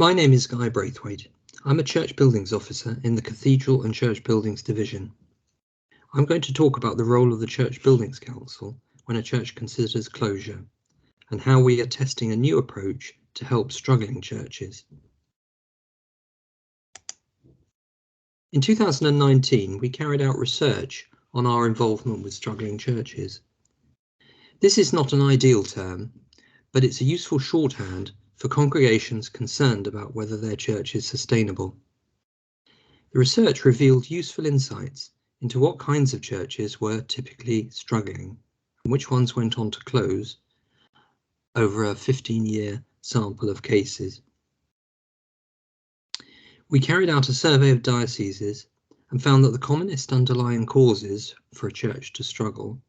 My name is Guy Braithwaite. I'm a church buildings officer in the Cathedral and Church Buildings Division. I'm going to talk about the role of the Church Buildings Council when a church considers closure, and how we are testing a new approach to help struggling churches. In 2019, we carried out research on our involvement with struggling churches. This is not an ideal term, but it's a useful shorthand for congregations concerned about whether their church is sustainable. The research revealed useful insights into what kinds of churches were typically struggling and which ones went on to close over a 15-year sample of cases. We carried out a survey of dioceses and found that the commonest underlying causes for a church to struggle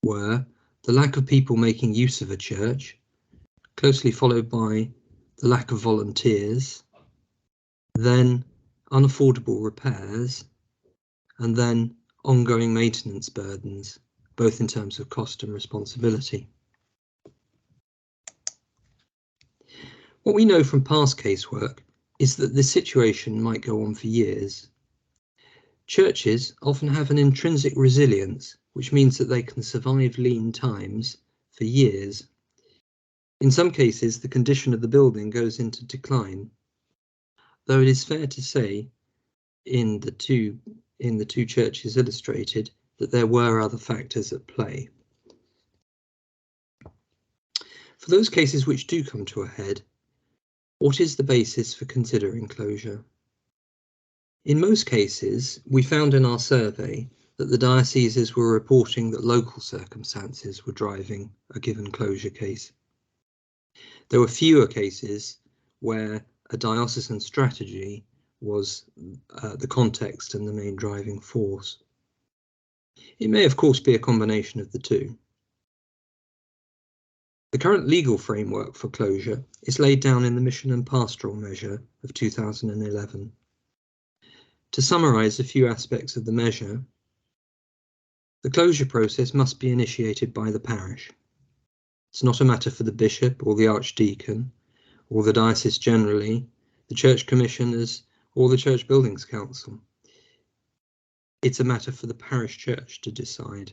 were the lack of people making use of a church, closely followed by the lack of volunteers, then unaffordable repairs, and then ongoing maintenance burdens, both in terms of cost and responsibility. What we know from past casework is that this situation might go on for years. Churches often have an intrinsic resilience, which means that they can survive lean times for years. In some cases, the condition of the building goes into decline, though it is fair to say in the two churches illustrated that there were other factors at play. For those cases which do come to a head, what is the basis for considering closure? In most cases, we found in our survey that the dioceses were reporting that local circumstances were driving a given closure case. There were fewer cases where a diocesan strategy was the context and the main driving force. It may, of course, be a combination of the two. The current legal framework for closure is laid down in the Mission and Pastoral Measure of 2011. To summarise a few aspects of the measure, the closure process must be initiated by the parish. It's not a matter for the bishop or the archdeacon, or the diocese generally, the church commissioners, or the Church Buildings Council. It's a matter for the parish church to decide,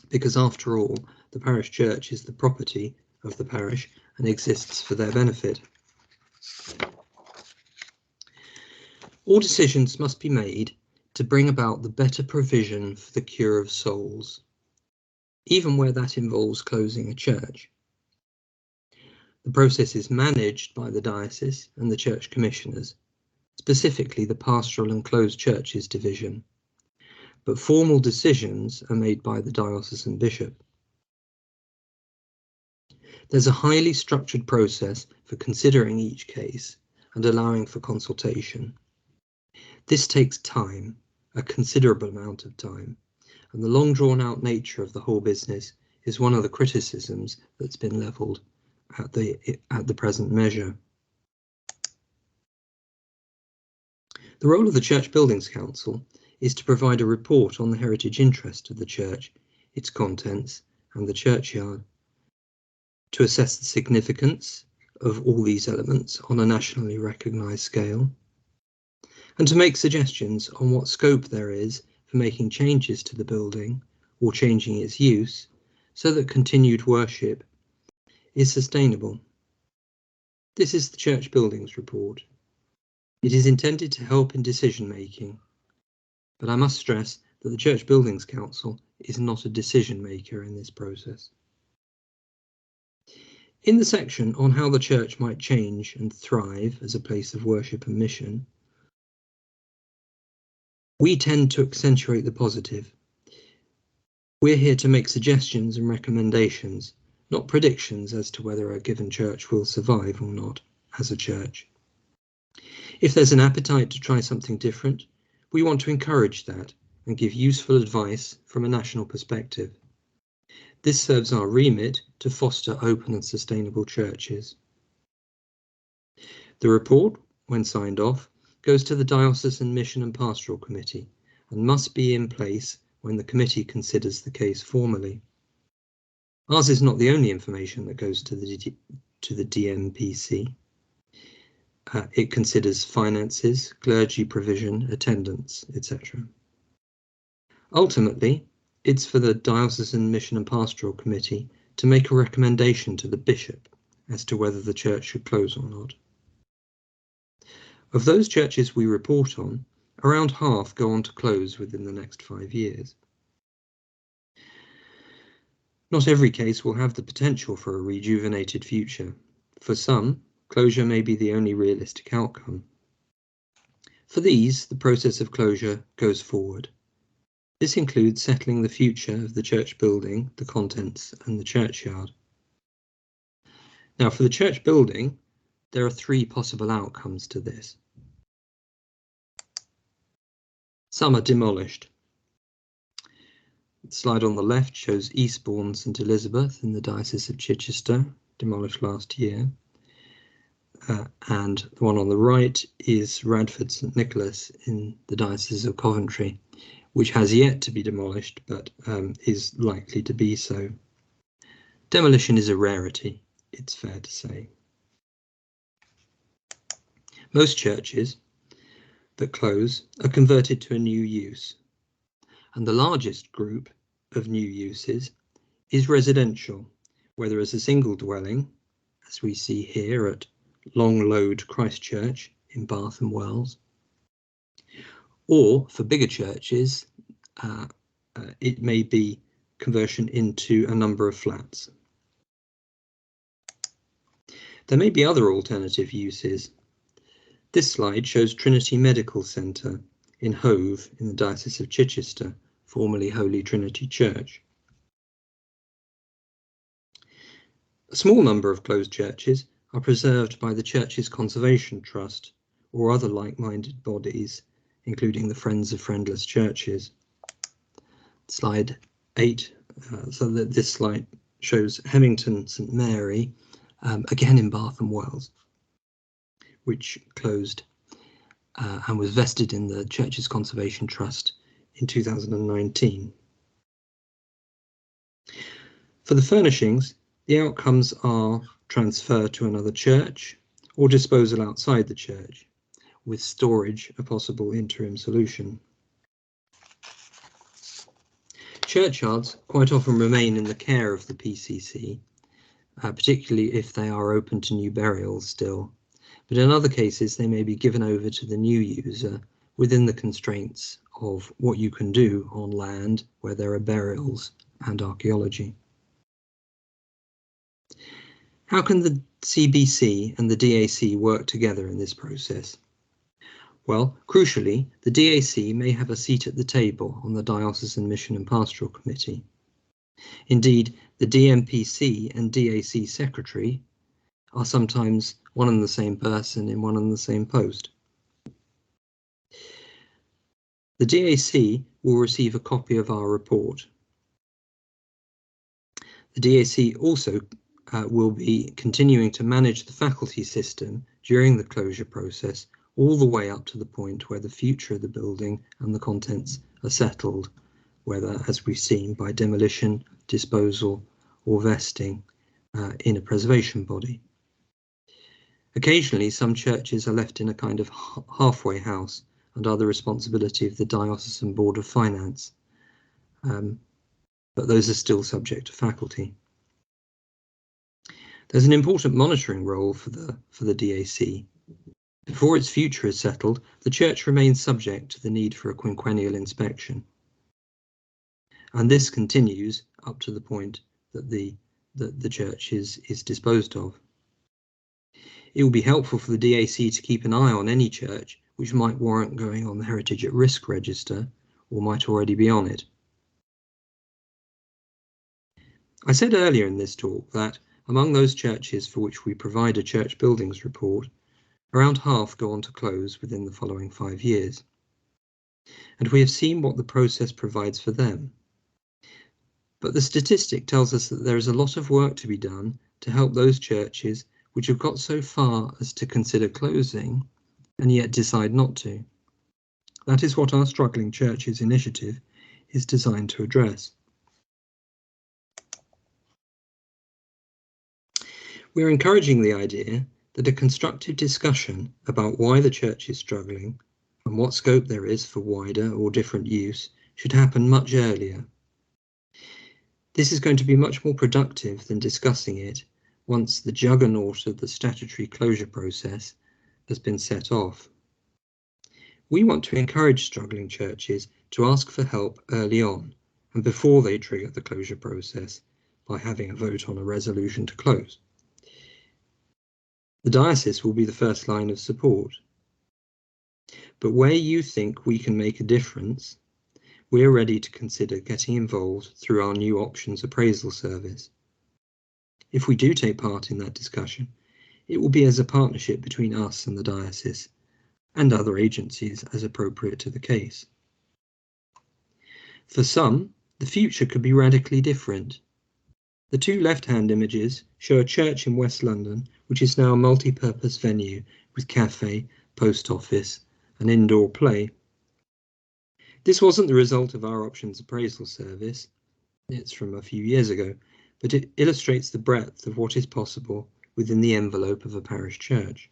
because after all, the parish church is the property of the parish and exists for their benefit. All decisions must be made to bring about the better provision for the cure of souls, even where that involves closing a church. The process is managed by the diocese and the church commissioners, specifically the Pastoral and Closed Churches Division, but formal decisions are made by the diocesan bishop. There's a highly structured process for considering each case and allowing for consultation. This takes time, a considerable amount of time, and the long drawn-out nature of the whole business is one of the criticisms that's been levelled at the present measure. The role of the Church Buildings Council is to provide a report on the heritage interest of the church, its contents, and the churchyard, to assess the significance of all these elements on a nationally recognised scale, and to make suggestions on what scope there is for making changes to the building or changing its use so that continued worship is sustainable. This is the Church Buildings Report. It is intended to help in decision making, but I must stress that the Church Buildings Council is not a decision maker in this process. In the section on how the church might change and thrive as a place of worship and mission, we tend to accentuate the positive. We're here to make suggestions and recommendations, not predictions as to whether a given church will survive or not as a church. If there's an appetite to try something different, we want to encourage that and give useful advice from a national perspective. This serves our remit to foster open and sustainable churches. The report, when signed off, goes to the Diocesan Mission and Pastoral Committee and must be in place when the committee considers the case formally. Ours is not the only information that goes to the DMPC. It considers finances, clergy provision, attendance, etc. Ultimately, it's for the Diocesan Mission and Pastoral Committee to make a recommendation to the bishop as to whether the church should close or not. Of those churches we report on, around half go on to close within the next 5 years. Not every case will have the potential for a rejuvenated future. For some, closure may be the only realistic outcome. For these, the process of closure goes forward. This includes settling the future of the church building, the contents, and the churchyard. Now, for the church building, there are 3 possible outcomes to this. Some are demolished. The slide on the left shows Eastbourne St Elizabeth in the Diocese of Chichester, demolished last year. And the one on the right is Radford St Nicholas in the Diocese of Coventry, which has yet to be demolished, but is likely to be so. Demolition is a rarity, it's fair to say. Most churches that close are converted to a new use, and the largest group of new uses is residential, whether as a single dwelling, as we see here at Long Lode Christchurch in Bath and Wells, or for bigger churches, it may be conversion into a number of flats. There may be other alternative uses. This slide shows Trinity Medical Centre in Hove in the Diocese of Chichester, formerly Holy Trinity Church. A small number of closed churches are preserved by the Church's Conservation Trust or other like-minded bodies, including the Friends of Friendless Churches. Slide 8, so that this slide shows Hemington St Mary, again in Bath and Wells, which closed and was vested in the Church's Conservation Trust in 2019. For the furnishings, the outcomes are transfer to another church or disposal outside the church, with storage a possible interim solution. Churchyards quite often remain in the care of the PCC, particularly if they are open to new burials still, but in other cases they may be given over to the new user within the constraints of what you can do on land where there are burials and archaeology. How can the CBC and the DAC work together in this process? Well, crucially, the DAC may have a seat at the table on the Diocesan Mission and Pastoral Committee. Indeed, the DMPC and DAC secretary are sometimes one and the same person in one and the same post. The DAC will receive a copy of our report. The DAC also will be continuing to manage the faculty system during the closure process, all the way up to the point where the future of the building and the contents are settled, whether, as we've seen, by demolition, disposal, or vesting in a preservation body. Occasionally, some churches are left in a kind of halfway house and are the responsibility of the Diocesan Board of Finance, but those are still subject to faculty. There's an important monitoring role for the DAC. Before its future is settled, the church remains subject to the need for a quinquennial inspection. And this continues up to the point that the church is disposed of. It will be helpful for the DAC to keep an eye on any church which might warrant going on the Heritage at Risk register or might already be on it. I said earlier in this talk that among those churches for which we provide a church buildings report, around half go on to close within the following 5 years. And we have seen what the process provides for them. But the statistic tells us that there is a lot of work to be done to help those churches which have got so far as to consider closing and yet decide not to. That is what our Struggling Churches initiative is designed to address. We're encouraging the idea that a constructive discussion about why the church is struggling and what scope there is for wider or different use should happen much earlier. This is going to be much more productive than discussing it once the juggernaut of the statutory closure process has been set off. We want to encourage struggling churches to ask for help early on and before they trigger the closure process by having a vote on a resolution to close. The diocese will be the first line of support. But where you think we can make a difference, we're ready to consider getting involved through our new options appraisal service. If we do take part in that discussion, it will be as a partnership between us and the diocese and other agencies as appropriate to the case. For some, the future could be radically different. The two left-hand images show a church in West London, which is now a multi-purpose venue with cafe, post office, and indoor play. This wasn't the result of our options appraisal service. It's from a few years ago, but it illustrates the breadth of what is possible within the envelope of a parish church.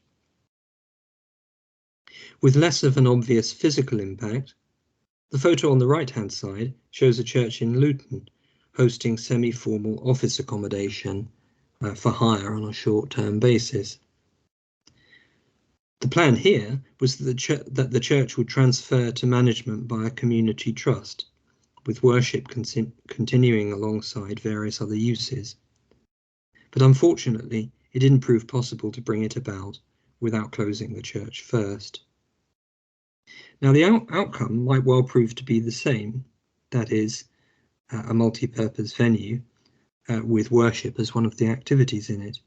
With less of an obvious physical impact, the photo on the right-hand side shows a church in Luton hosting semi-formal office accommodation for hire on a short-term basis. The plan here was that the church would transfer to management by a community trust, with worship continuing alongside various other uses. But unfortunately, it didn't prove possible to bring it about without closing the church first. Now, the outcome might well prove to be the same, that is, a multi-purpose venue with worship as one of the activities in it.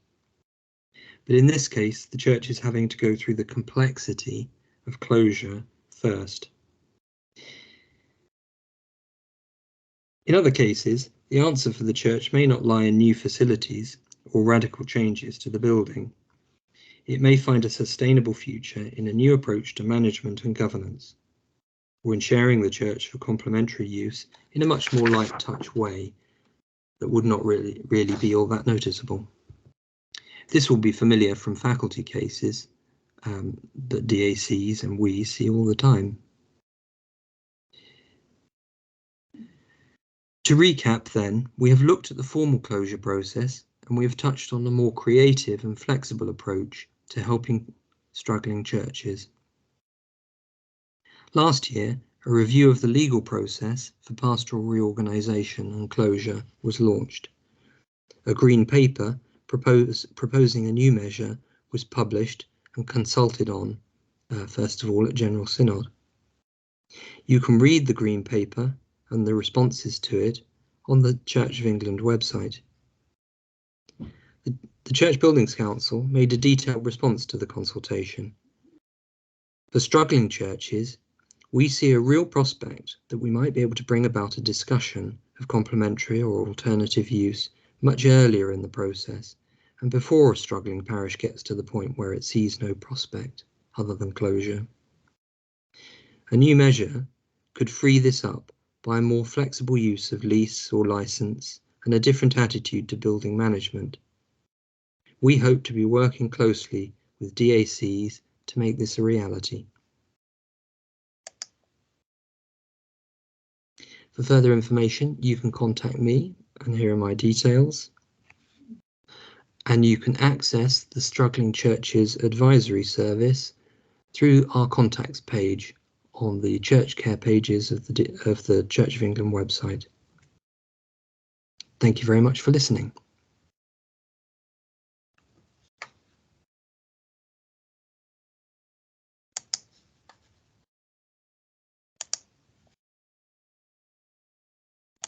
But in this case, the church is having to go through the complexity of closure first. In other cases, the answer for the church may not lie in new facilities or radical changes to the building. It may find a sustainable future in a new approach to management and governance, or in sharing the church for complementary use in a much more light touch way that would not really be all that noticeable. This will be familiar from faculty cases that DACs and we see all the time. To recap then, we have looked at the formal closure process and we have touched on a more creative and flexible approach to helping struggling churches. Last year, a review of the legal process for pastoral reorganisation and closure was launched. A green paper proposing a new measure was published and consulted on, first of all at General Synod. You can read the green paper and the responses to it on the Church of England website. The Church Buildings Council made a detailed response to the consultation. For struggling churches, we see a real prospect that we might be able to bring about a discussion of complementary or alternative use much earlier in the process and before a struggling parish gets to the point where it sees no prospect other than closure. A new measure could free this up by a more flexible use of lease or license and a different attitude to building management. We hope to be working closely with DACs to make this a reality. For further information, you can contact me, and here are my details. And you can access the Struggling Churches Advisory Service through our contacts page on the Church Care pages of the Church of England website. Thank you very much for listening.